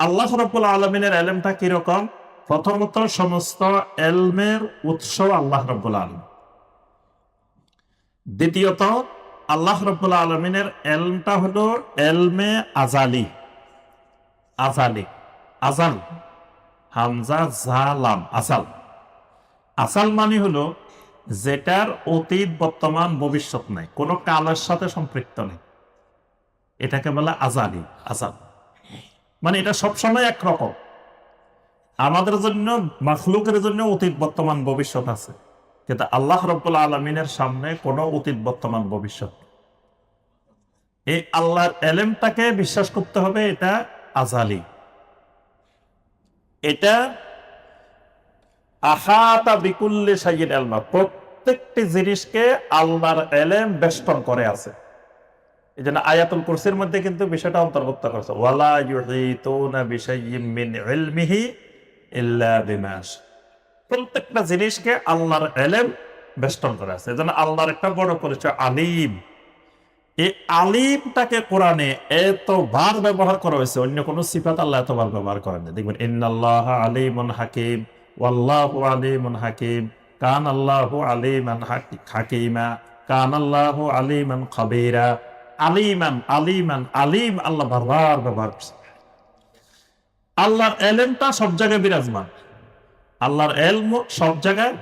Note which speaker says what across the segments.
Speaker 1: আল্লাহ রাব্বুল আলামিনের এলেমটা কিরকম? প্রথমত সমস্ত এলমের উৎস আল্লাহ রাব্বুল আলামিন। দ্বিতীয়ত আল্লাহ রাব্বুল আলামিনের এলমটা হলো এলমে আজালি। আজালি, আজাল, হামজা জালাম, আসাল। আসাল মানে হলো যেটার অতীত বর্তমান ভবিষ্যৎ নাই, কোনো কালের সাথে সম্পৃক্ত নেই, এটাকে বলে আজালি, আসাল। মানে এটা সবসময় একরকম। আমাদের জন্য, মাখলুকের জন্য অতীত বর্তমান ভবিষ্যৎ আছে, কিন্তু আল্লাহ রাব্বুল আলামিনের সামনে কোনো অতীত বর্তমান ভবিষ্যৎ। এই আল্লাহর এলেমটাকে বিশ্বাস করতে হবে, এটা আজালি। এটা আহাতা বিকুল্লি শাইইন ইলমা, প্রত্যেকটি জিনিসকে আল্লাহর এলেম বেষ্টন করে আছে। এই জন্য আয়াতুল কুরসির মধ্যে কিন্তু বিষয়টা অন্তর্ভুক্ত করেছে, ওয়ালা ইউহিতুনা বিশাইইম মিন ইলমিহি ইল্লা বিমা শা। প্রত্যেকটা জিনিসকে আল্লাহর এলেম বেষ্টন করে আছে। এজন্য আল্লাহর একটা বড় পরিচয় আলিম। এই আলিমটাকে কোরআনে এতবার ব্যবহার করা হয়েছে, অন্য কোন সিফাত আল্লাহ এতবার ব্যবহার করেন না। দেখবেন ইন্নাল্লাহা আলিমুন হাকিম, ওয়াল্লাহু আলিমুন হাকিম, কান আল্লাহু আলিমান হাকিমা, কান আল্লাহু আলিমান খাবীরা। আলিমান, আলিমান, আলিম আল্লাহ বারবার ব্যবহার করছে। আল্লাহর এলেমটা সব জায়গায় বিরাজমান। আল্লাহর এলম সব জায়গায়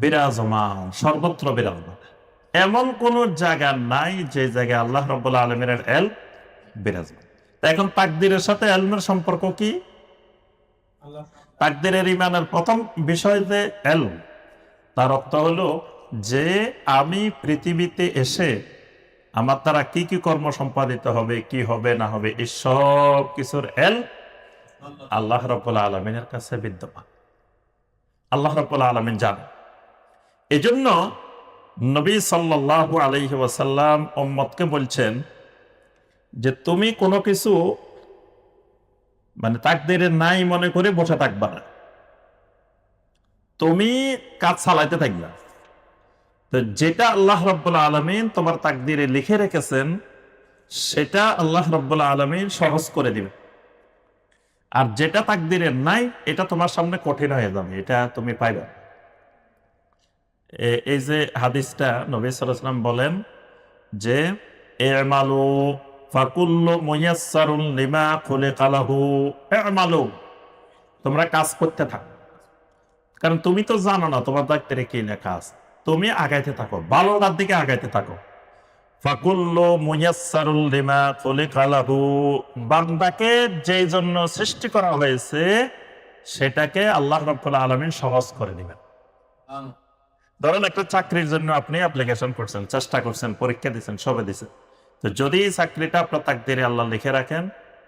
Speaker 1: বিরাজমান, সর্বত্র বিরাজমান। এমন কোন জায়গা নাই যে জায়গায় আল্লাহ রাব্বুল আলামিনের এলম বিরাজমান। এখন তাকদীরের সাথে এলমের সম্পর্ক কি? তাকদীরের ঈমানের প্রথম বিষয় যে এলম, তার অর্থ হলো যে আমি পৃথিবীতে এসে আমার দ্বারা কি কি কর্ম সম্পাদিত হবে, কি হবে না হবে, এই সব কিছুর এলম আল্লাহ রাব্বুল আলামিনের কাছে বিদ্যমান। আল্লাহ রাব্বুল আলামিন জানেন। এজন্য নবী সাল্লাল্লাহু আলাইহি ওয়াসাল্লাম উম্মতকে বলছেন যে তুমি কোনো কিছু মানে তাকদীরে নাই মনে করে বসে থাকবা না, তুমি কাজ চালাইতে থাকবা। তো যেটা আল্লাহ রাব্বুল আলামিন তোমার তাকদীরে লিখে রেখেছেন সেটা আল্লাহ রাব্বুল আলামিন সহজ করে দিবেন। আর যেটা তাকদীরে নাই এটা তোমার সামনে কঠিন হয়ে যাবে, এটা তুমি পাইবে না। এই যে হাদিসটা নবী সাল্লাল্লাহু আলাইহি ওয়াসাল্লাম বলেন যে ইমালু ফাকুল্লু মুয়াসসারুন লিমা খুলিকা লাহু, ইমালু, তোমরা কাজ করতে থাকো, কারণ তুমি তো জানো না তোমার দায়িত্বে কি লেখা আছে। তুমি আগাইতে থাকো, ভালোটার দিকে আগাইতে থাকো। ফাকুল্লু মুয়াসসারুন লিমা খুলিকা লাহু, বান্দাকে যেই জন্য সৃষ্টি করা হয়েছে সেটাকে আল্লাহ রাব্বুল আলামিন সহজ করে দিবেন। ধরেন একটা চাকরির জন্য আপনি অ্যাপ্লিকেশন করছেন, চেষ্টা করছেন, পরীক্ষা দিচ্ছেন, সবে দিচ্ছেন। তো যদি এই চাকরিটা আপনার তাকদীরে আল্লাহ লিখে রাখেন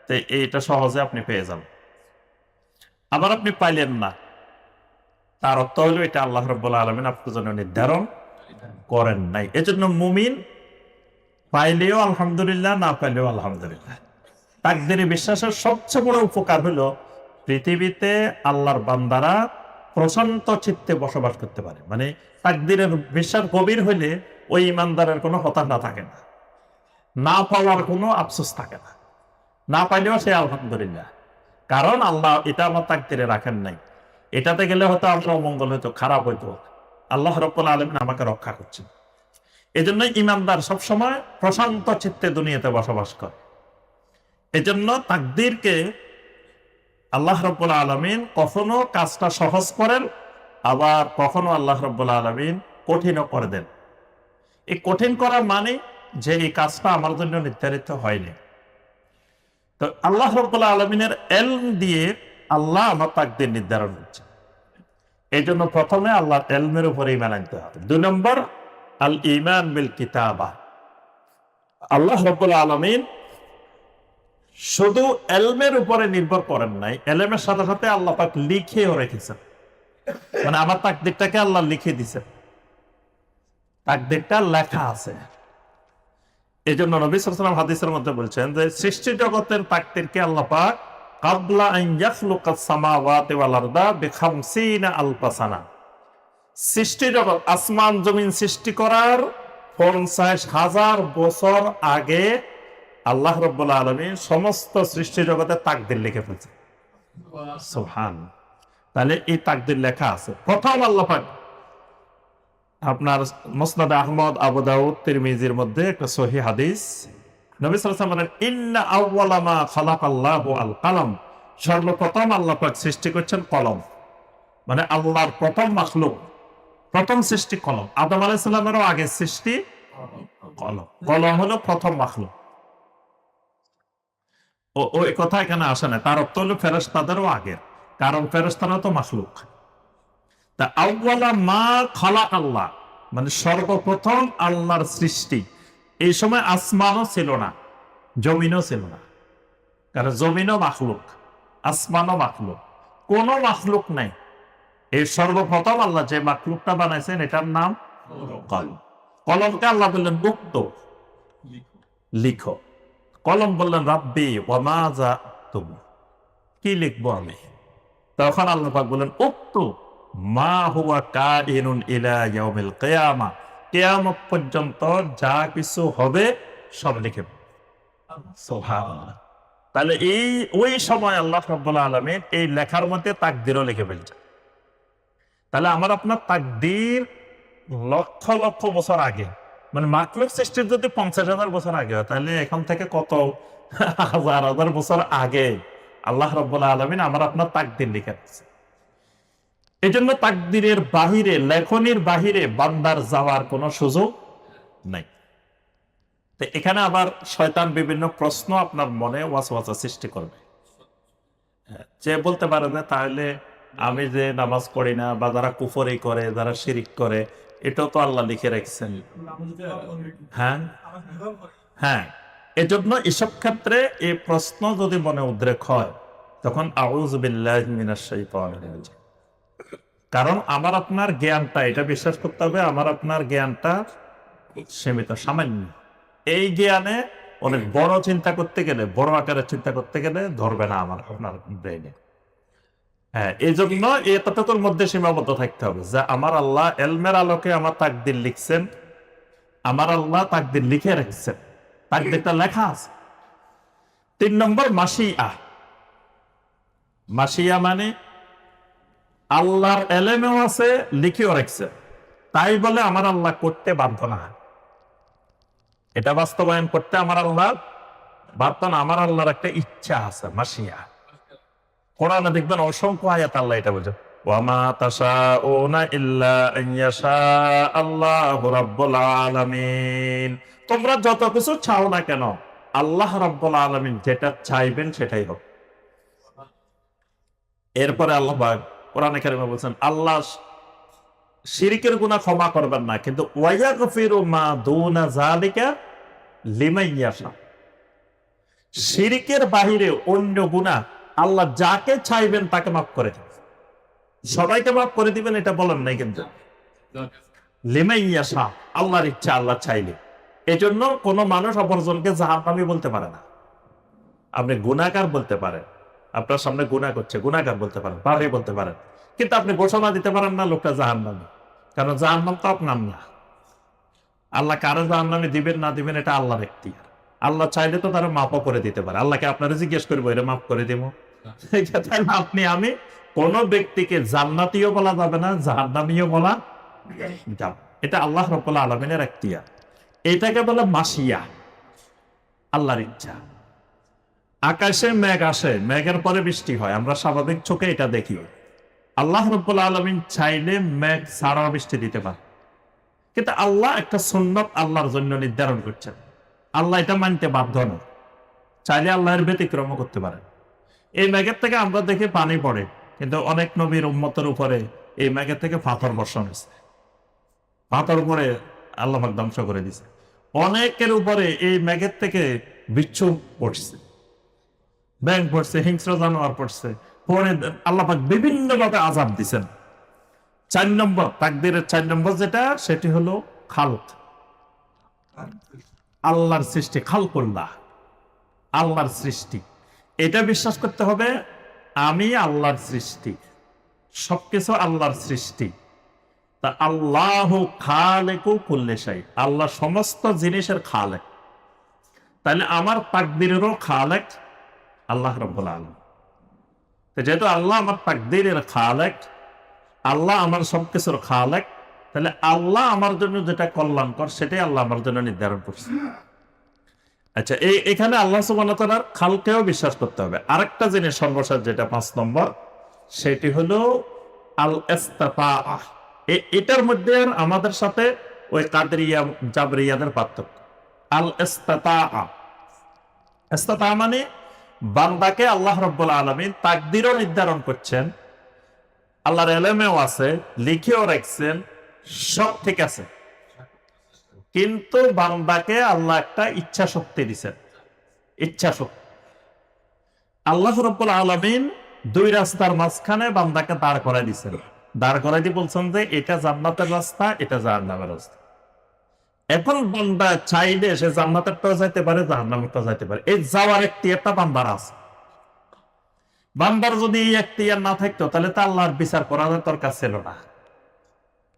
Speaker 1: তো এইটা সহজে আপনি পেয়ে যাবেন। আবার আপনি পাইলেন না, তার অর্থ হলো এটা আল্লাহ রাব্বুল আলামিন আপনার জন্য নির্ধারণ করেন নাই। এজন্য মুমিন পাইলেও আলহামদুলিল্লাহ, না পাইলেও আলহামদুলিল্লাহ। তাকদীরে বিশ্বাসের সবচেয়ে বড় উপকার হলো পৃথিবীতে আল্লাহর বান্দারা প্রশান্ত চিত্তে বসবাস করতে পারে। মানে তাকদীরের বিশ্বাস গভীর হইলে ওই ইমানদারের কোনো হতাশা থাকে না, না পাওয়ার কোনো আফসোস থাকে না, না পাইলেও সে আলহামদুলিল্লাহ। কারণ আল্লাহ এটা আমার তাকদীরে রাখেন নাই, এটাতে গেলে হয়তো আমার অমঙ্গল হইতো, খারাপ হইতো, আল্লাহ রাব্বুল আলামিন আমাকে রক্ষা করছেন। এজন্য ইমানদার সবসময় প্রশান্ত চিত্তে দুনিয়াতে বসবাস করে। এজন্য তাকদীরকে আল্লাহ রাব্বুল আলামিন কখনো কাজটা সহজ করেন, আবার কখনো আল্লাহ রাব্বুল আলামিন কঠিনও করে দেন। এই কঠিন করা মানে যে এই কাজটা আমার জন্য নির্ধারিত হয়নি। তো আল্লাহ রাব্বুল আলামিনের ইলম দিয়ে আল্লাহ আমার তাকদীর নির্ধারণ করছে। এই জন্য প্রথমে আল্লাহর ইলমের উপরে ঈমান আনতে হবে। ২ নম্বর আল ঈমান বিল কিতাবা। আল্লাহ রাব্বুল আলামিন শুধু এলমের উপরে নির্ভর করেন নাই, এলমের সাথে সাথে আল্লাহ পাক লিখেও রেখেছেন। মানে আমার তাকদীরটাকে আল্লাহ লিখে দিয়েছেন, তাকদীরটা লেখা আছে। এই জন্য নবী সাল্লাল্লাহু আলাইহি ওয়াসাল্লাম হাদিসের মধ্যে বলছেন যে সৃষ্টি জগতের তাকদীরকে আল্লাহ পাক ক্বাবলা আন ইয়াখলুকাস সামাওয়াতি ওয়াল আরদা বি৫০ আলফা সানা, সৃষ্টি জগৎ আসমান জমিন সৃষ্টি করার ৫০,০০০ বছর আগে আল্লাহ রাব্বুল আলামিন সমস্ত সৃষ্টি জগতে তাকদীর লিখে ফেলছে। সুবহান। তাহলে এই তাকদীর লেখা আছে। প্রথম আল্লাহ পাক আপনার মুসনাদ আহমদ, আবু দাউদ, তিরমিজির মধ্যে একটা সহিহ হাদিস, নবী সাল্লাল্লাহু আলাইহি ওয়াসাল্লাম বলেন, ইন্না আউওয়ালা মা খালাকাল্লাহু আল কালাম, সর্বপ্রথম আল্লাহ পাক সৃষ্টি করছেন কলম। মানে আল্লাহর প্রথম মাখলুক, প্রথম সৃষ্টি কলম। আদম আলাইহিস সালামেরও আগে সৃষ্টি কলম। কলম হলো প্রথম মাখলুক। ওই কথা এখানে আসে না, তার অর্থ হলো ফেরেশতাদেরও আগে, কারণ ফেরেশতারা তো মাখলুক। তা আউওয়ালা মা খালাকাল্লাহ মানে সর্বপ্রথম আল্লাহর সৃষ্টি। এই সময় আসমানও ছিল না, জমিনও ছিল না, কারণ জমিনও মাখলুক, আসমানও মাখলুক, কোন মাখলুক নাই। এই সর্বপ্রথম আল্লাহ যে মাখলুকটা বানাইছেন এটার নাম কলম। কলমকে আল্লাহ বললেন উক্তব, লিখো। কলম বললেন রাব্বি ওয়া মা যাতুম, কি লিখবো আমি? তখন আল্লাহ পাক বললেন উক্তব মা হুয়া কাইনুন ইলা ইয়াউমিল কিয়ামা, কিয়ামত পর্যন্ত যা কিছু হবে সব লিখে। সুবহানাল্লাহ। তাহলে ওই সময় আল্লাহ রাব্বুল আলামিন এই লেখার মধ্যে তাকদীরও লিখে ফেলছেন। তাহলে আমার আপনার তাকদীর লক্ষ লক্ষ বছর আগে, মানে মাখলুক সৃষ্টির যদি 50,000 বছর আগে হয়, তাহলে এখন থেকে কত হাজার হাজার বছর আগে আল্লাহ রাব্বুল আলামিন আমার আপনার তাকদীর লিখে দিয়েছে। এই জন্য তাকদীরের বাহিরে, লেখনির বাহিরে বান্দার যাওয়ার কোনো সুযোগ নাই। তো এখানে আবার শয়তান বিভিন্ন প্রশ্ন আপনার মনে ওয়াসওয়াসা সৃষ্টি করবে। যে বলতে পারে না, তাহলে আমি যে নামাজ পড়ি না, বা যারা কুফরি করে, যারা শিরিক করে, এটাও তো আল্লাহ লিখে রাখছেন। হ্যাঁ হ্যাঁ, এজন্য এসব ক্ষেত্রে এই প্রশ্ন যদি মনে উদ্রেক হয়, তখন আউযু বিল্লাহি মিনাশ শাইতানির রাজিম। কারণ আমার আপনার জ্ঞানটা, এটা বিশ্বাস করতে হবে, আমার আপনার জ্ঞানটা সীমিত, সামান্য। এই জ্ঞানে অনেক বড় চিন্তা করতে গেলে, বড় আকারে চিন্তা করতে গেলে ধরবে না আমার আপনার ব্রেইনে। হ্যাঁ, এই জন্য এতটুকুর মধ্যে সীমাবদ্ধ থাকতে হবে যে আমার আল্লাহ এলমের আলোকে আমার তাকদীর লিখছেন, আমার আল্লাহ তাকদীর লিখে রেখেছেন, তাকদীরটা লেখা আছে। 3 নম্বর মাশিয়া। মাশিয়া মানে আল্লাহর এলেমেও আছে, লিখেও রাখছে, তাই বলে আমার আল্লাহ করতে বাধ্য না। এটা বাস্তবায়ন করতে আমার আল্লাহ বাধ্য না। আমার আল্লাহর একটা ইচ্ছা আছে, মাশিয়া। কোরআনে দেখবেন অসংখ্য আয়াত আল্লাহ এটা বলছে, ওয়ামা তাশাউনা ইল্লা আন ইয়াশা আল্লাহু রাব্বুল আলামিন। তোমরা যত কিছু চাও না কেন, আল্লাহ রাব্বুল আলামিন যেটা চাইবেন সেটাই হবে। এরপরে আল্লাহ পাক কোরআনে কারিমে বলছেন, আল্লাহ শিরকের গুনাহ ক্ষমা করবেন না, কিন্তু ওয়ায়াগফিরু মা দুনা যালিকা লিমান ইয়াশা। শিরকের বাহিরে অন্য গুনাহ আল্লাহ যাকে চাইবেন তাকে মাফ করে দিবেন। সবাইকে মাফ করে দিবেন এটা বলেন নাই, কিন্তু লিমান ইয়াশা, আল্লাহর ইচ্ছা, আল্লাহ চাইলে। এজন্য কোন মানুষ অপরজনকে জাহান্নামী বলতে পারে না। আপনি গুনাহগার বলতে পারেন, আপনার সামনে গুনাহ করছে, গুনাহগার বলতে পারেন, পাপী বলতে পারেন, কিন্তু আপনি ঘোষণা দিতে পারেন না লোকটা জাহান্নামী, কারণ জাহান্নাম তো আপনার না। আল্লাহ কারো জাহান্নামে দিবেন না দিবেন এটা আল্লাহর এখতিয়ার। আল্লাহ চাইলে তো তারা মাফও করে দিতে পারে। আল্লাহকে আপনারা জিজ্ঞেস করবো এটা মাফ করে দিব? আপনি আমি কোন ব্যক্তিকে জান্নাতীয় বলা যাবে না, জাহান্নামীও বলা যাবে। এটা আল্লাহ রাব্বুল আলামিনের এখতিয়ার। এটাকে বলে মাশিয়া, আল্লাহর ইচ্ছা। আকাশে মেঘ আসে, মেঘের পরে বৃষ্টি হয়, আমরা স্বাভাবিক চোখে এটা দেখি। আল্লাহ রাব্বুল আলামিন চাইলে মেঘ ছাড়াও বৃষ্টি দিতে পারে, কিন্তু আল্লাহ একটা সুন্নত আল্লাহর জন্য নির্ধারণ করছেন। আল্লাহ এটা মানতে বাধ্য না, চাইলে আল্লাহর ব্যতিক্রম করতে পারে। এই মেঘের থেকে আমরা দেখি পানি পড়ে, কিন্তু অনেক নবীর উম্মতের উপরে এই মেঘের থেকে পাথর বর্ষণ হয়েছে, পাথর পরে আল্লাহ পাক ধ্বংস করে দিছে। অনেকের উপরে এই মেঘের থেকে বিচ্ছু পড়ছে, ব্যাঙ পড়ছে, হিংস্র জানোয়ার পড়ছে, পরে আল্লাহ পাক বিভিন্ন ভাবে আযাব দিচ্ছেন। 4 নম্বর তাকদীরের 4 নম্বর যেটা, সেটি হলো খালক, আল্লাহর সৃষ্টি। খালকুল্লাহ, আল্লাহর সৃষ্টি। এটা বিশ্বাস করতে হবে আমি আল্লাহর সৃষ্টি, সবকিছু আল্লাহর সৃষ্টি। তা আল্লাহু খালিকু কুল্লি শাই, আল্লাহ সমস্ত জিনিসের খালেক। তাহলে আমার তাকদীরেরও খালেক আল্লাহ রাব্বুল আলামিন। তো যেহেতু আল্লাহ আমার তাকদীরের খালেক, আল্লাহ আমার সবকিছুর খালেক, তাহলে আল্লাহ আমার জন্য যেটা কল্যাণকর সেটাই আল্লাহ আমার জন্য নির্ধারণ করছে। আচ্ছা, এখানে আল্লাহ সুবহানাহু ওয়া তাআলার খালকেও বিশ্বাস করতে হবে। আরেকটা জিনিস সর্বশেষ যেটা 5 নম্বর, সেটি হলো আল ইস্তিতাআহ। এটার মধ্যে আর আমাদের সাথে ওই কাদরিয়া জাবরিয়াদের পার্থক্য। আল ইস্তিতাআহ, ইস্তিতাআহ মানে বান্দাকে আল্লাহ রাব্বুল আলামিন তাকদীরও নির্ধারণ করছেন, আল্লাহর ইলমেও আছে, লিখেও রাখছেন, সব ঠিক আছে, কিন্তু বান্দাকে আল্লাহ একটা ইচ্ছা শক্তি দিচ্ছেন। ইচ্ছা শক্তি আল্লাহ রাব্বুল আলামিন দুই রাস্তার মাঝখানে বান্দাকে দাঁড় করাই দিচ্ছেন। দাঁড় করাই দিয়ে বলছেন যে এটা জান্নাতের রাস্তা, এটা জাহান্নামের রাস্তা। এখন বান্দা চাইলে সে জান্নাতেরটাও যাইতে পারে, জাহান্নামেরটাও যাইতে পারে। এই যাওয়ার এখতিয়ারটা বান্দার আছে। বান্দার যদি এই এখতিয়ার না থাকতো তাহলে তো আল্লাহর বিচার করার দরকার ছিল না।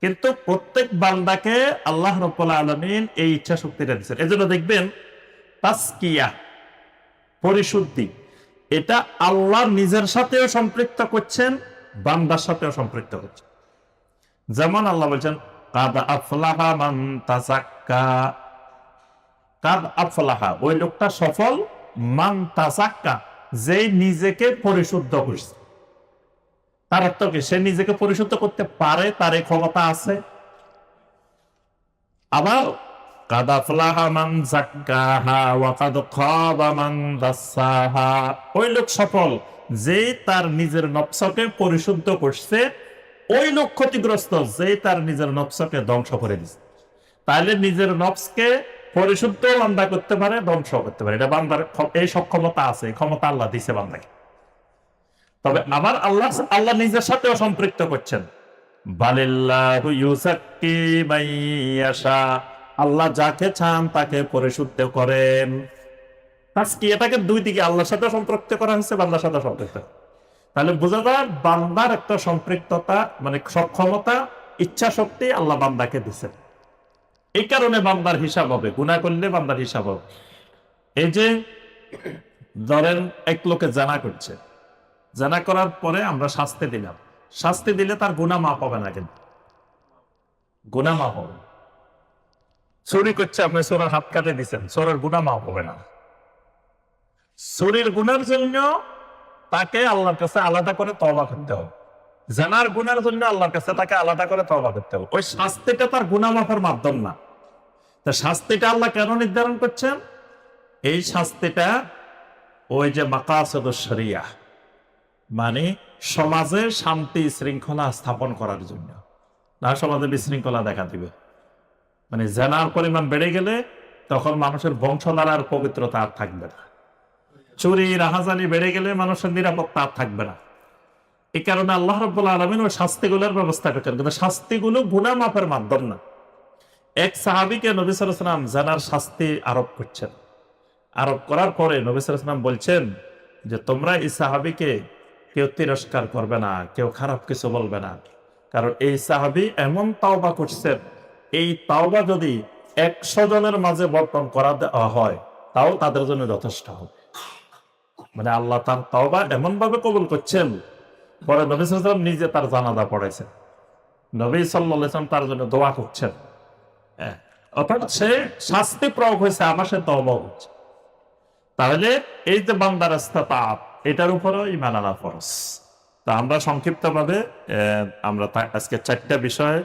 Speaker 1: কিন্তু প্রত্যেক বান্দাকে আল্লাহ রাব্বুল আলামিন এই ইচ্ছা শক্তিটা দিচ্ছেন। এজন্য দেখবেন তাসকিয়া, পরিশুদ্ধি, এটা আল্লাহ নিজের সাথেও সম্পৃক্ত করছেন, বান্দার সাথেও সম্পৃক্ত করছেন। যেমন আল্লাহ বলছেন কাদ আফলাহা মান তাযাক্কা, কাদ আফলাহা ওই লোকটা সফল, মান তাযাক্কা যে নিজেকে পরিশুদ্ধ করছে। তার অর্থ কি? সে নিজেকে পরিশুদ্ধ করতে পারে, তার এই ক্ষমতা আছে। আবার কাদ আফলাহা মান যাক্কাহা ওয়া কাদ খাবা মান দাসসাহা, ওই লোক সফল যে তার নিজের নফসকে পরিশুদ্ধ করছে, ওই লোক ক্ষতিগ্রস্ত যে তার নিজের নফসকে ধ্বংস করে দিচ্ছে। তাহলে নিজের নফসকে পরিশুদ্ধ বান্দা করতে পারে, ধ্বংস করতে পারে, এটা বান্দার এই সক্ষমতা আছে, এই ক্ষমতা আল্লাহ দিছে বান্দাকে। তবে আবার আল্লাহ নিজের সাথেও সম্পৃক্ত করছেন। বালিল্লাহু ইউযাক্কি মান ইয়াশা, আল্লাহ যাকে চান তাকে পরিশুদ্ধ করেন। তাসকিয়াটাকে দুই দিকে আল্লাহর সাথে সম্পৃক্ত করা হয়েছে, বান্দার সাথে সম্পৃক্ত। তাহলে বোঝা যায় বান্দার একটা সম্পৃক্ততা, মানে সক্ষমতা, ইচ্ছা শক্তি আল্লাহ বান্দাকে দিচ্ছেন। এই কারণে বান্দার হিসাব হবে, গুনাহ করলে বান্দার হিসাব হবে। এই যে ধরেন এক লোকে জানা করছে, জানা করার পরে আমরা শাস্তি দিলাম, শাস্তি দিলে তার গুনাহ মাফ হবে না, কিন্তু গুনাহ মাফ হবে। চুরি করছে, আপনি চোরের হাত কাটে দিচ্ছেন, চোরের গুনাহ মাফ হবে না। চুরির গুনার জন্য তাকে আল্লাহর কাছে আলাদা করে তওবা করতে হবে, জানার গুনার জন্য আল্লাহর কাছে তাকে আলাদা করে তওবা করতে হবে। ওই শাস্তিটা তার গুনাহ মাফের মাধ্যম না। তা শাস্তিটা আল্লাহ কেন নির্ধারণ করছেন? এই শাস্তিটা ওই যে মাকাসিদুশ শরিয়াহ, মানে সমাজে শান্তি শৃঙ্খলা স্থাপন করার জন্য। না সমাজে বিশৃঙ্খলা দেখা দিবে, মানে জানার পরিমাণ বেড়ে গেলে তখন মানুষের বংশধারার পবিত্রতা আর থাকবে না। চুরি রাহাজানি বেড়ে গেলে মানুষের নিরাপত্তা আর থাকবে না। এই কারণে আল্লাহ রাব্বুল আলামিন ওই শাস্তিগুলোর ব্যবস্থা করছেন, কিন্তু শাস্তিগুলো গুনাহ মাফের মাধ্যম না। এক সাহাবীকে নবী সাল্লাল্লাহু আলাইহি ওয়াসাল্লাম জানার শাস্তি আরোপ করছেন। আরোপ করার পরে নবী সাল্লাল্লাহু আলাইহি ওয়াসাল্লাম বলছেন যে তোমরা এই সাহাবীকে কেউ তিরস্কার করবে না, কেউ খারাপ কিছু বলবে না, কারণ এই সাহাবী এমন তাওবা করছেন, এই তাওবা যদি 100 জনের মাঝে বর্তন করা হয় তাও তাদের জন্য যথেষ্ট হবে। মানে আল্লাহ তার তাওবা এমন ভাবে কবুল করছেন। পরে নবী সাল্লাল্লাহু আলাইহি ওয়াসাল্লাম নিজে তার জানাজা পড়াইছেন, নবী সাল্লাল্লাহু আলাইহি ওয়াসাল্লাম তার জন্য দোয়া করছেন। অর্থাৎ সে শাস্তি প্রয়োগ হয়েছে, আবার সে তওবা হচ্ছে। তাহলে এই যে বান্দার ইস্তিতাআত, এটার উপরও ঈমান আনা ফরজ। তা আমরা সংক্ষিপ্তভাবে আমরা আজকে 4টা বিষয়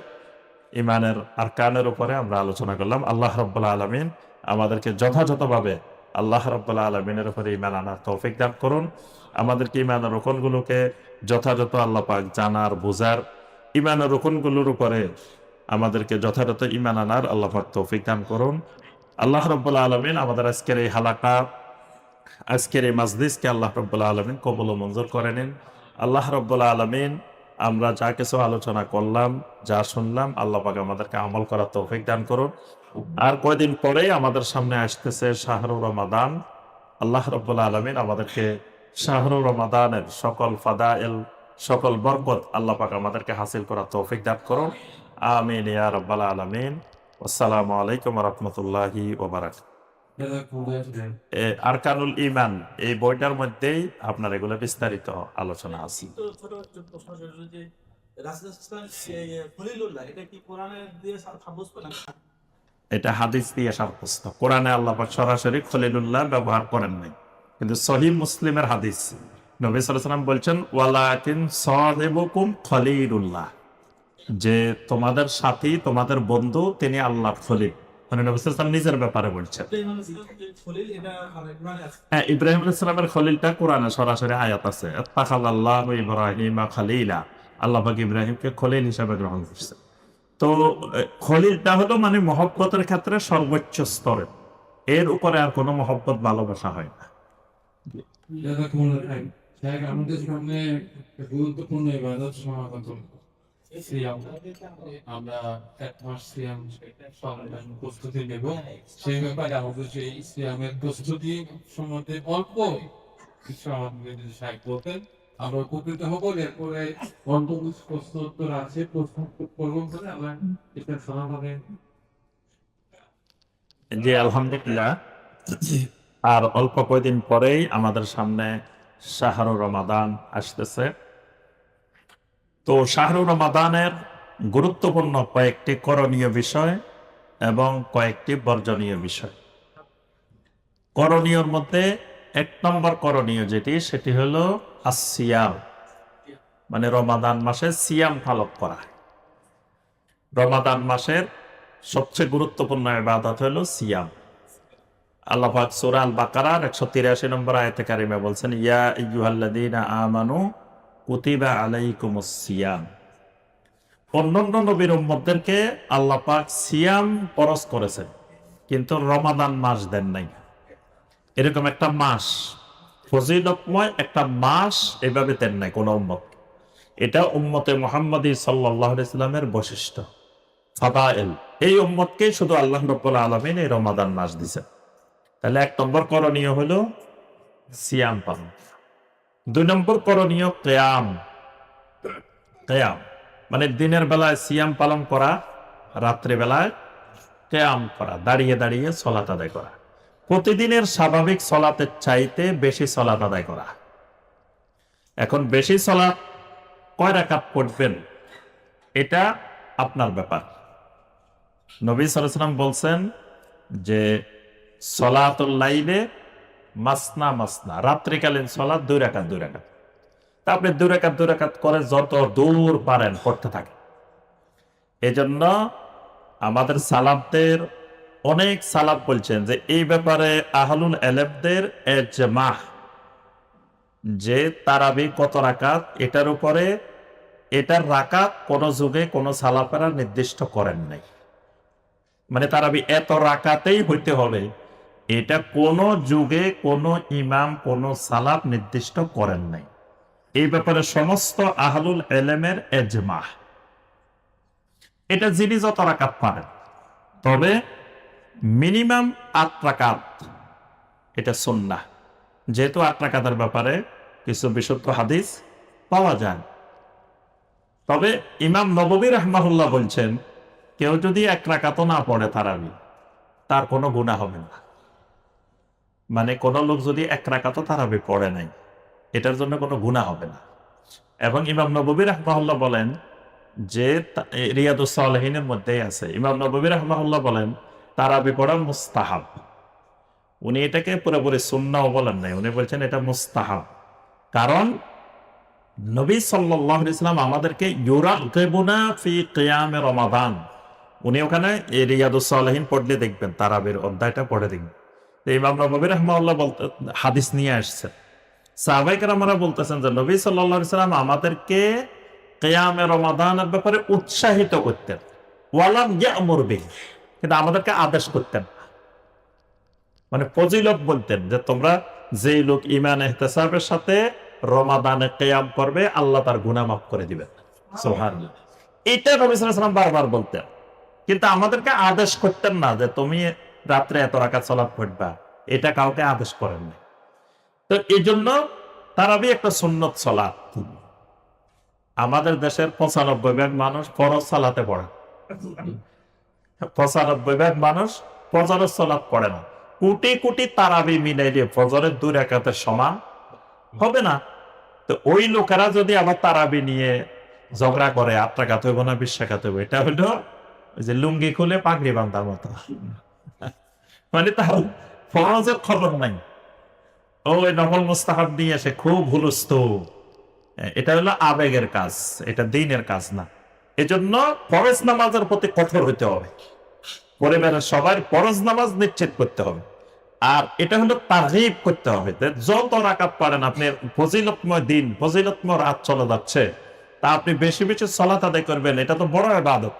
Speaker 1: ঈমানের আরকানের উপরে আমরা আলোচনা করলাম। আল্লাহ রাব্বুল আলামিন আমাদেরকে যথাযথভাবে আল্লাহ রাব্বুল আলামিনের উপরে ঈমান আনার তৌফিক দান করুন। আমাদেরকে ঈমানের রুকনগুলোকে যথাযথ আল্লাহ পাক জানার, বুঝার, ঈমানের রুকনগুলোর উপরে আমাদেরকে যথাযথ ঈমান আনার আল্লাহ পাক তৌফিক দান করুন। আল্লাহ রাব্বুল আলামিন আমাদের আজকের এই হালাকা, আজকের এই মাজলিসকে আল্লাহ রাব্বুল আলামিন কবুল ও মঞ্জুর করে নিন। আল্লাহ রাব্বুল আলামিন আমরা যা কিছু আলোচনা করলাম, যা শুনলাম, আল্লাহ পাক আমাদেরকে আমল করার তৌফিক দান করুন। আর কয়দিন পরেই আমাদের সামনে আসতেছে শাহরুর রমাদান। আল্লাহ রাব্বুল আলামিন আমাদেরকে শাহরুর রমাদানের সকল ফাদাইল, সকল বরকত আল্লাহ পাক আমাদেরকে হাসিল করার তৌফিক দান করুন। আমিন ইয়া রাব্বাল আলামিন। আসসালামু আলাইকুম ওয়া রাহমাতুল্লাহি ওয়া বারাকাতুহু। আরকানুল ঈমান এই বইটার মধ্যেই আপনার এগুলো বিস্তারিত আলোচনা আছে।
Speaker 2: তো ছোট একটা প্রশ্ন ছিল যে রাসূলুল্লাহ খলিলুল্লাহ এটা কি কোরআনে দিয়ে সাব্যস্ত না?
Speaker 1: এটা হাদিস দিয়ে সাব্যস্ত। কোরআনে আল্লাহ পাক সরাসরি খলিলুল্লাহ ব্যবহার করেন নাই, কিন্তু সহিহ মুসলিমের হাদিস নবী সাল্লাল্লাহু আলাইহি ওয়াসাল্লাম বলছেন ওয়ালাকিন সাহিবুকুম খলিলুল্লাহ, যে তোমাদের সাথী তোমাদের বন্ধু তিনি আল্লাহর খলিল। মানে নবী সাল্লাল্লাহু আলাইহি ওয়াসাল্লাম নিজের ব্যাপারে বলছেন।
Speaker 2: খলিল এটা কোরআনে আছে।
Speaker 1: হ্যাঁ, ইব্রাহিম আলাইহিস সালামের খলিলটা কোরআনে সরাসরি আয়াত আছে, আত্তাখাযাল্লাহু ইব্রাহিমা খলিলা, আল্লাহ পাক ইব্রাহিমকে খলিল হিসেবে গ্রহণ করছে। তো খলিলটা হলো মানে মহব্বতের ক্ষেত্রে সর্বোচ্চ স্তরে, এর উপরে আর কোনো মহব্বত ভালোবাসা হয় না।
Speaker 3: আমাদের সামনে গুরুত্বপূর্ণ ইবাদত সমাগত সিয়াম। আমরা এক মাস সিয়াম প্রস্তুতি নেব, সেই ব্যাপারে আমাদের সেই সিয়ামের প্রস্তুতি সম্বন্ধে অল্প কিছু আমাদের যদি সাহায্য করতেন আমরা উপকৃত হব। এরপরে অল্প কিছু প্রশ্ন উত্তর আছে, প্রশ্ন করবো বলে আমরা এটা সমাধানে।
Speaker 1: জি আলহামদুলিল্লাহ। আর অল্প কয়েকদিন পরেই আমাদের সামনে শাহরুর রমাদান আসতেছে। তো শাহরুর রমাদানের গুরুত্বপূর্ণ কয়েকটি করণীয় বিষয় এবং কয়েকটি বর্জনীয় বিষয়। করণীয়র মধ্যে 1 নম্বর করণীয় যেটি, সেটি হলো আসিয়াম, মানে রমাদান মাসে সিয়াম পালন করা। রমাদান মাসের সবচেয়ে গুরুত্বপূর্ণ ইবাদত হলো সিয়াম। আল্লাহ পাক সূরা আল বাকারার 183 নম্বর আয়াতে কারিমা বলছেন ইয়া আইয়ুহাল্লাযীনা আমানু কুতিবা আলাইকুমুস সিয়াম। অন্যান্য নবীর উম্মতদেরকে আল্লাহ পাক সিয়াম ফরজ করেছেন, কিন্তু রমাদান মাস দেন নাই। এরকম একটা মাস, ফজিলতময় একটা মাস এভাবে দেন নাই কোন উম্মত। এটা উম্মতে মুহাম্মাদী সাল্লাল্লাহু আলাইহি সাল্লামের বৈশিষ্ট্য, ফাদাইল। এই উম্মতকে শুধু আল্লাহ রাব্বুল আলামিন এই রমাদান মাস দিয়েছেন। তাহলে 1 নম্বর করণীয় হলো সিয়াম পালন। 2 নম্বর করণীয় কিয়াম। কিয়াম মানে দিনের বেলায় সিয়াম পালন করা, রাত্রে বেলায় কিয়াম করা, দাঁড়িয়ে দাঁড়িয়ে সালাত আদায় করা। প্রতিদিনের স্বাভাবিক সালাতের চাইতে বেশি সালাত আদায় করা। এখন বেশি সালাত কয় রাকাত পড়বেন এটা আপনার ব্যাপার। নবী সাল্লাল্লাহু আলাইহি ওয়াসাল্লাম বলছেন যে সলাতুল লাইলে মাসনা মাসনা, রাত্রিকালীন সলাত 2 রাকাত 2 রাকাত। তা আপনি 2 রাকাত 2 রাকাত করে যত দূর পারেন পড়তে থাকেন। এজন্য আমাদের সালাফদের অনেক সালাফ বলছেন যে এই ব্যাপারে আহলুল ইলমদের ইজমা, যে তারাবি কত রাকাত এটার উপরে, এটার রাকাত কোন যুগে কোন সালাফেরা নির্দিষ্ট করেন নাই। মানে তারাবি এত রাকাতেই হইতে হবে, এটা কোন যুগে কোন ইমাম কোন সালাফ নির্দিষ্ট করেন নাই। এই ব্যাপারে সমস্ত আহলুল ইলমের ইজমা। এটা যিনি যত রাকাত পারেন, তবে মিনিমাম 8 রাকাত এটা সুন্নাহ। যেহেতু 8 রাকাতের ব্যাপারে কিছু বিশুদ্ধ হাদিস পাওয়া যায়। তবে ইমাম নববী রাহমাহুল্লাহ বলছেন কেউ যদি 1 রাকাতও না পড়ে তারাবি, তার কোনো গুনাহ হবে না। মানে কোন লোক যদি 1 রাকাতও তারাবি পড়ে নাই, এটার জন্য কোনো গুনাহ হবে না। এবং ইমাম নববী রাহমাহুল্লাহ বলেন যে রিয়াদুস সালেহিনের মধ্যেই আছে, ইমাম নববী রাহমাহুল্লাহ বলেন তারাবি পড়া মুস্তাহাব। উনি এটাকে পুরোপুরি সুন্নাহ বলেন নাই, উনি বলছেন এটা মুস্তাহাব। কারণ নবী সাল্লাল্লাহু আলাইহি ওয়াসাল্লাম আমাদেরকে ইউরাগিবুনা ফি কিয়ামে রমাদান, উনি ওখানে রিয়াদুস সালেহিন পড়লে দেখবেন, তারাবির অধ্যায়টা পড়ে দেখবেন। ইমাম নববী রাহমাহুল্লাহ বলতে হাদিস নিয়ে আসছেন, সাহাবায়ে কেরামরা বলতেছেন যে নবী সাল্লাল্লাহু আলাইহি ওয়াসাল্লাম আমাদেরকে কিয়ামে রমাদানের ব্যাপারে উৎসাহিত করতেন, ওয়ালাম ইয়ামুর বিহি, কিন্তু আমাদেরকে আদেশ করতেন না। মানে ফজিলত বলতেন যে তোমরা যেই লোক ঈমান ইহতিসাবের সাথে রমাদানে কিয়াম করবে আল্লাহ তার গুনাহ মাফ করে দিবেন। সুবহানাল্লাহ। এটা নবী সাল্লাল্লাহু আলাইহি ওয়াসাল্লাম বারবার বলতেন, কিন্তু আমাদেরকে আদেশ করতেন না যে তুমি রাত্রে এত রাকাত সালাত পড়বা, এটা কাউকে আদেশ করেন না। তো এই জন্য তারাবি একটা সুন্নত সালাত। আমাদের দেশের 95% মানুষ ফরজ সালাতে পড়ে, 95% মানুষ ফজরের সালাত পড়ে না। কোটি কোটি তারাবি মিলাইলে ফজরের 2 রাকাতের সমান হবে না। তো ওই লোকেরা যদি আবার তারাবি নিয়ে ঝগড়া করে 8 রাকাত হইব না 20 রাকাত হইব, এটা হলো ওই যে লুঙ্গি খুলে পাগড়ি বান্ধার মতো। মানে তার ফরজের খবর নাই, ওই নফল মুস্তাহাব নিয়ে এসে খুব হুলস্থুল। এটা হলো আবেগের কাজ, এটা দ্বীনের কাজ না। এজন্য ফরজ নামাজের প্রতি কঠোর হইতে হবে, পরিবারের সবার ফরজ নামাজ নিশ্চিত করতে হবে। আর এটা হলো তারগীব করতে হবে, যত রাকাত পারেন আপনি, ফজিলতময় দিন ফজিলতময় রাত চলে যাচ্ছে, তা আপনি বেশি বেশি সালাত আদায় করবেন, এটা তো বড় ইবাদত।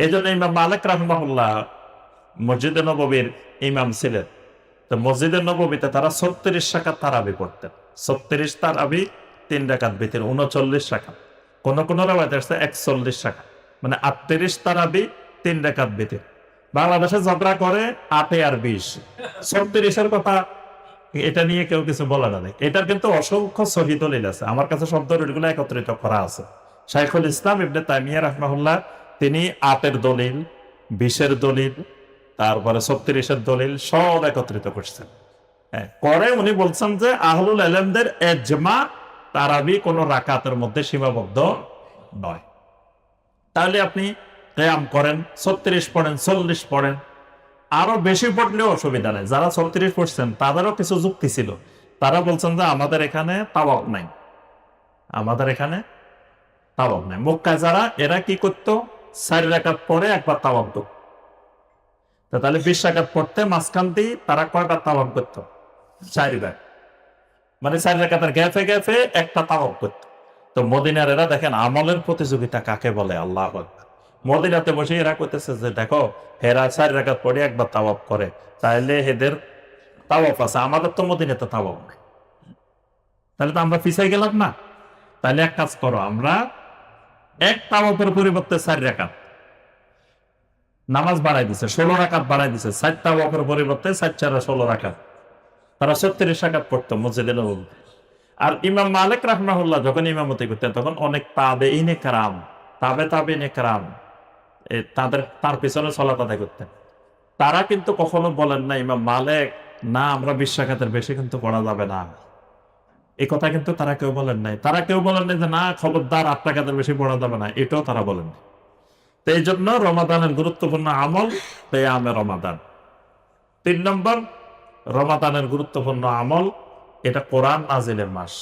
Speaker 1: এই জন্য ইমাম মালিক রাহিমাহুল্লাহ মসজিদে নববীর ইমাম ছিলেন। তো মসজিদে নববীতে তারা 36 রাকাত তারাবি পড়তেন। 36 তারাবি 3 রাকাত ভিতরে 39 রাকাত, কোন কোন রাওয়ায়াতে আছে 41 রাকাত, মানে 38 তারাবি 3 রাকাত ভিতরে। বাংলাদেশে ঝগড়া করে 8 আর 20, 36 এর কথা এটা নিয়ে কেউ কিছু বলে না। এটার কিন্তু অসংখ্য সহিহ দলিল আছে, আমার কাছে সব দলিলগুলো একত্রিত করা আছে। শাইখুল ইসলাম ইবনে তাইমিয়া রাহিমাহুল্লাহ তিনি 8 এর দলিল, 20 এর দলিল, তারপরে 36 এর দলিল সব একত্রিত করছেন। পরে উনি বলছেন যে আহলুল ইলমদের ইজমা তারাবি কোন রাকাতের মধ্যে সীমাবদ্ধ নয়। তাহলে আপনি কিয়াম করেন, 36 পড়েন, 40 পড়েন, আরো বেশি পড়লেও অসুবিধা নেই। যারা 36 পড়ছেন তাদেরও কিছু যুক্তি ছিল, তারা বলছেন যে আমাদের এখানে তাওয়াব নাই, আমাদের এখানে তাওয়াব নাই। মক্কায় যারা এরা কি করতো, 4 রাকাত পরে একবার তাওয়াব করত। তাহলে 20 রাকাত পড়তে মাঝখান দিয়ে তারা কয়বার তাওয়াব করতো, 4 বার, মানে 4 রাকাতের গ্যাপে গ্যাপে একটা তাওয়াব করত। তো মদিনার এরা দেখেন আমলের প্রতিযোগিতা কাকে বলে, আল্লাহু আকবার। মদিনাতে বসে এরা করতেছে যে দেখো হেরা 4 রাকাত পড়ে একবার তাওয়াব করে, তাইলে এদের তাওয়াব আছে, আমাদের তো মদিনাতে তাওয়াব নাই, তাহলে তো আমরা পিছাই গেলাম না। তাহলে এক কাজ করো, আমরা এক তাওয়াবের পরিবর্তে 4 রাকাত নামাজ বাড়াই দিছে, 16 রাকাত বাড়াই দিছে, 4 তাওয়াবের পরিবর্তে 4 4 16 রাকাত। তারা 36 রাকাত পড়তো মসজিদে নববীতে। আর ইমাম মালিক রাহিমাহুল্লাহ যখন ইমামতি করতেন তখন অনেক তাবেঈনে কেরাম, তাবেঈনে কেরাম তার পিছনে সালাত আদায় করতেন। তারা কিন্তু কখনো বলেন না ইমাম মালিক না আমরা 20 রাকাতের বেশি কিন্তু পড়া যাবে না, এই কথা কিন্তু তারা কেউ বলেন নাই। তারা কেউ বলেন নাই যে না খবরদার 8 রাকাতের বেশি পড়া যাবে না, এটাও তারা বলেন। তো এই জন্য রমাদানের গুরুত্বপূর্ণ আমল কিয়ামে রমাদান। 3 নম্বর রমাদানের গুরুত্বপূর্ণ আমল, এটা কোরআন নাজিলের মাস,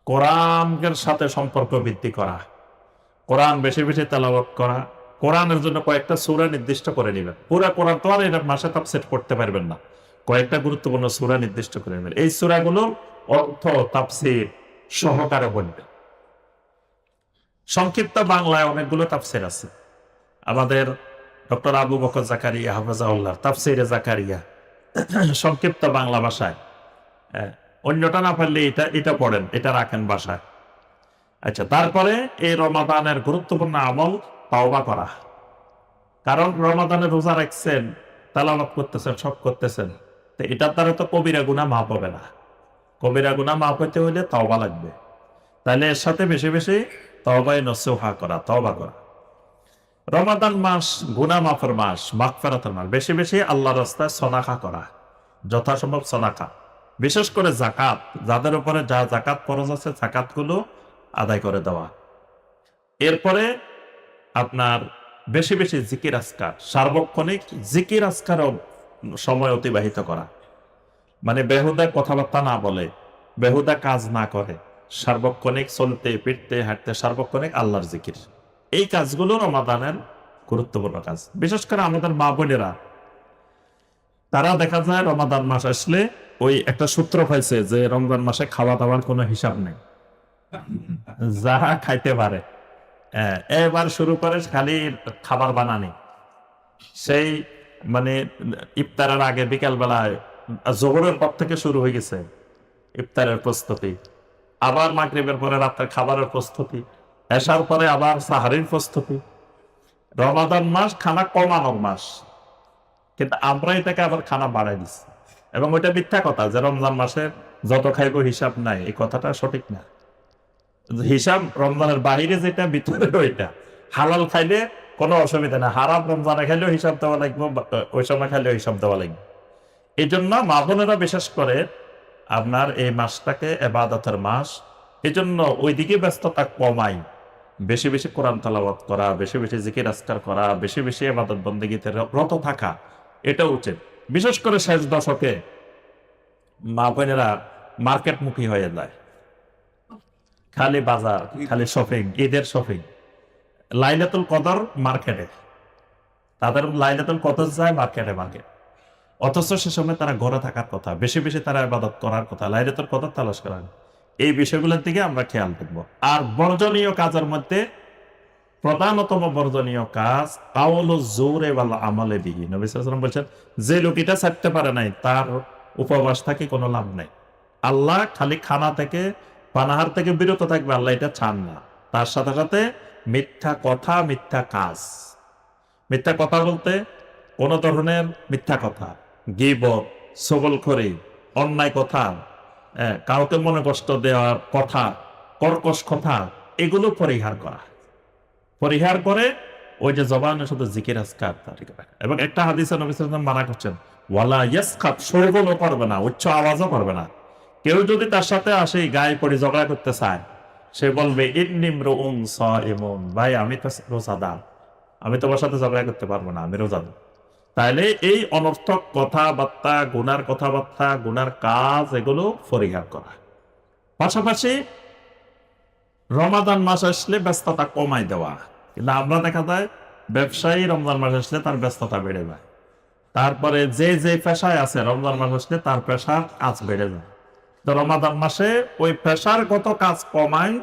Speaker 1: কোরআনের সাথে সম্পর্ক বৃদ্ধি করা, কোরআন বেশি বেশি তেলাওয়াত করা, কোরআনের জন্য কয়েকটা সূরা নির্দিষ্ট করে নেবেন। পুরা কোরআন তো আর এটা মাসে তাফসীর করতে পারবেন না, কয়েকটা গুরুত্বপূর্ণ সূরা নির্দিষ্ট করে নেবেন। এই সূরাগুলো অর্থ তাফসীর সহকারে পড়বেন। সংক্ষিপ্ত বাংলায় অনেকগুলো তাফসীর আছে, আমাদের ডক্টর আবু বকর জাকারিয়া হাফেজাহুল্লাহ তাফসীরে জাকারিয়া সংক্ষিপ্ত বাংলা ভাষায়, অন্যটা না পারলে এটা পড়েন, এটা রাখেন বাসায়। আচ্ছা, তারপরে এই রমাদানের গুরুত্বপূর্ণ আমল তাওবা করা। কারণ রমাদানে রোজা রাখছেন, তেলাওয়াত করতেছেন, সব করতেছেন, তো এটার দ্বারা তো কবিরা গুনাহ মাফ হবে না। কবিরা গুনাহ মাফ হইতে হইলে তাওবা লাগবে। তাহলে এর সাথে বেশি বেশি তাওবায়ে নসুহা করা, তাওবা করা। রমাদান মাস গুনাহ মাফের মাস, মাগফিরাতের মাস, বেশি বেশি আল্লাহর রাস্তায় সদাকা করা, যথাসম্ভব সদাকা, বিশেষ করে যাকাত, যাদের উপরে যা যাকাত ফরজ আছে যাকাতগুলো আদায় করে দেওয়া। এরপরে আপনার বেশি বেশি জিকির আজকার, সার্বক্ষণিক জিকির আজকারও সময় অতিবাহিত করা, মানে বেহুদা কথাবার্তা না বলে, বেহুদা কাজ না করে, সার্বক্ষণিক চলতে ফিরতে হাঁটতে সার্বক্ষণিক আল্লাহর জিকির। এই কাজগুলো রমাদানের গুরুত্বপূর্ণ কাজ। বিশেষ করে আমাদের মা বোনেরা, তারা দেখা যায় রমাদান মাস আসলে ওই একটা সূত্র পাইছে যে রমজান মাসে খাওয়া দাওয়ার কোনো হিসাব নেই, যাহা খাইতে পারে এবার শুরু করে খালি খাবার বানানি। সেই মানে ইফতারের আগে বিকাল বেলায় জোহরের পর থেকে শুরু হয়ে গেছে ইফতারের প্রস্তুতি, আবার মাগরিবের পরে রাতের খাবারের প্রস্তুতি, এশার পরে আবার সাহারির প্রস্তুতি। রমাদান মাস খানা কমানোর মাস, কিন্তু আমরা এটাকে আবার খানা বাড়াই দিচ্ছি। এবং ওইটা মিথ্যা কথা যে রমজান মাসে যত খাইব হিসাব নাই, এই কথাটা সঠিক না। হিসাব রমজানের বাহিরে যেটা, ভিতরে ওইটা। হালাল খাইলে কোনো অসুবিধা নেই। হারাম রমজানে খাইলেও হিসাব দেওয়া লাগবে, ওই সময় খাইলেও হিসাব দেওয়া লাগবে। এই জন্য মা বোনেরা বিশেষ করে আপনার এই মাসটাকে এবাদতের মাস, এই জন্য ওইদিকে ব্যস্ততা কমাই, বেশি বেশি কোরআন তেলাওয়াত করা, বেশি বেশি জিকির আজকার করা, বেশি বেশি ইবাদত বন্দেগীতে রত থাকা, এটা উচিত। বিশেষ করে শেষ দশকে মা বোনেরা মার্কেটমুখী হয়ে যায়, খালি বাজার, খালি শপিং, ঈদের শপিং। লাইলাতুল কদর মার্কেটে, তাদের লাইলাতুল কদর যায় মার্কেটে মার্কেট, অথচ সে সময় তারা ঘরে থাকার কথা, বেশি বেশি তারা ইবাদত করার কথা, লাইলাতুল কদর তালাশ করার। এই বিষয়গুলোর দিকে আমরা খেয়াল রাখবো। আর বর্জনীয় কাজের মধ্যে প্রধানতম বর্জনীয় কাজ কাউলু জোরে ওয়াল আমলে বিহি। নবী সাল্লাল্লাহু আলাইহি ওয়াসাল্লাম বলছেন, যে লোকটা ছাড়তে পারে নাই তার উপবাস থাকে কোনো লাভ নাই। আল্লাহ খালি খানা থেকে, পানাহার থেকে বিরত থাকবে, আল্লাহ এটা চান না। তার সাথে সাথে মিথ্যা কথা, মিথ্যা কাজ। মিথ্যা কথা বলতে কোন ধরনের মিথ্যা কথা, গীবত, ছগলখড়ি, অন্যায় কথা, কাউকে মনে কষ্ট দেওয়ার কথা, কর্কশ কথা, এগুলো পরিহার করা। পরিহার করে ওই যে জবানে শুধু জিকির আজকার তারিখ রাখা। এবং একটা হাদিসে নবী সাল্লাল্লাহু আলাইহি ওয়াসাল্লাম মানা করছেন, ওয়ালা ইয়াসখাত, শোরগোলও করবে না, উচ্চ আওয়াজও করবে না। কেউ যদি তার সাথে আসে গায়ে পড়ে ঝগড়া করতে চায়, সে বলবে ইন্নী ইমরুউন সাইমুন, ভাই আমি তো রোজাদার, আমি তোমার সাথে ঝগড়া করতে পারবো না, আমি রোজাদার। তাহলে এই অনর্থক কথাবার্তা, গুনার কথাবার্তা, গুনার কাজ, এগুলো পরিহার করা। পাশাপাশি রমাদান মাস আসলে ব্যস্ততা কমাই দেওয়া। কিন্তু আমরা দেখা যায় ব্যবসায়ী রমজান মাস আসলে তার ব্যস্ততা বেড়ে যায়। তারপরে যে যে পেশায় আছে রমজান মাস আসলে তার পেশার কাজ বেড়ে যায়। তো রমাদান মাসে ওই পেশারগত কাজ কমায়,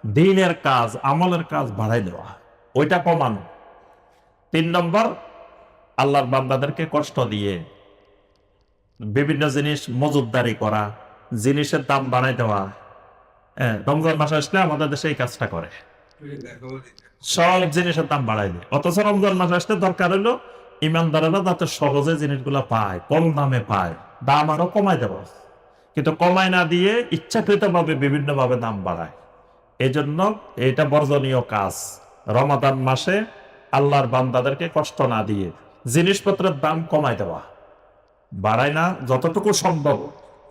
Speaker 1: দিনের কাজ, আমলের কাজ বাড়াই দেওয়া, ওইটা কমানো। 3 নম্বর, আল্লাহর বান্দাদেরকে কষ্ট দিয়ে বিভিন্ন জিনিস মজুতদারি করা, জিনিসের দাম বাড়াই দেওয়া। রমজান মাস আসলে আমাদের দেশে এই কাজটা করে, সব জিনিসের দাম বাড়াই দেয়। অথচ রমজান মাস আসলে দরকার হলো ইমানদারেরা যাতে সহজে জিনিসগুলো পায়, কম দামে পায়, দাম আরো কমাই দেওয়া। কিন্তু কমাই না দিয়ে ইচ্ছাকৃত ভাবে বিভিন্ন ভাবে দাম বাড়ায়। এই জন্য এটা বর্জনীয় কাজ। রমাদান মাসে আল্লাহর বান্দাদেরকে কষ্ট না দিয়ে জিনিসপত্রের দাম কমাই দেওয়া, বাড়ায় না, যতটুকু সম্ভব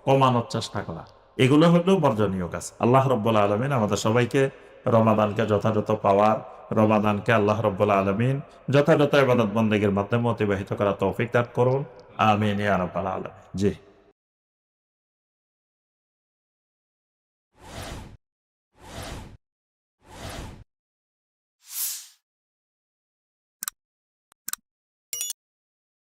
Speaker 1: কমানোর চেষ্টা করা, এগুলো হলো বর্জনীয় কাজ। আল্লাহ রাব্বুল আলামিন আমাদের সবাইকে রমাদানকে যথাযথ পাওয়ার, রমাদানকে আল্লাহ রাব্বুল আলামিন যথাযথ ইবাদত বন্দেগীর মাধ্যমে অতিবাহিত করা তৌফিক দান করুন। আমিন ইয়া রাব্বাল আলামিন। জি।